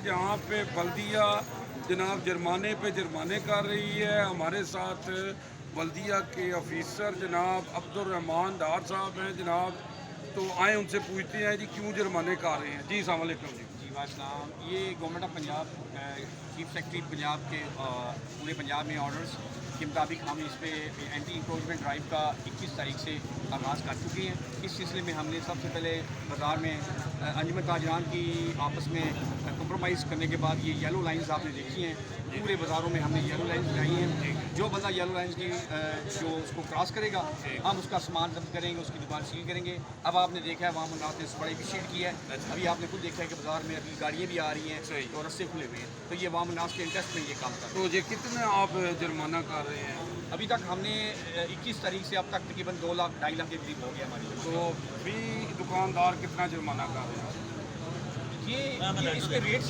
جہاں پہ بلدیہ جناب جرمانے پہ جرمانے کر رہی ہے. ہمارے ساتھ بلدیہ کے آفیسر جناب عبدالرحمان ڈار صاحب ہیں جناب. تو آئیں ان سے پوچھتے ہیں جی کیوں جرمانے کر رہے ہیں. جی السلام علیکم. جی السلام. یہ government of Punjab chief secretary Punjab کے پورے پنجاب میں آرڈرز کے مطابق ہم اس پہ اینٹی انکروچمنٹ ڈرائیو کا 21 تاریخ سے آغاز کر چکے ہیں. اس سلسلے میں ہم نے سب سے پہلے بازار میں انجمن تاجران کی آپس میں کمپرومائز کرنے کے بعد یہ یلو لائنز آپ نے دیکھی ہیں. پورے بازاروں میں ہم نے یلو لائنز لگائی ہیں. جو بندہ یلو لائنز کی جو اس کو کراس کرے گا ہم اس کا سامان ضبط کریں گے, اس کی دکان سیل کریں گے. اب آپ نے دیکھا ہے وہاں منات نے بڑے بھی شیٹ کی ہے. ابھی آپ نے خود دیکھا ہے کہ بازار میں ابھی گاڑیاں بھی آ رہی ہیں تو رستے کھلے ہوئے ہیں. تو یہ عوام الناس کے انٹرسٹ میں یہ کام کر رہے ہیں. تو یہ کتنے آپ جرمانہ کر رہے ہیں؟ ابھی تک ہم نے 21 تاریخ سے اب تک تقریباً 2 لاکھ 2.5 لاکھ کے قریب ہو گیا ہماری. تو بھی دکاندار کتنا جرمانہ کر رہے ہیں؟ یہ اس کے ریٹ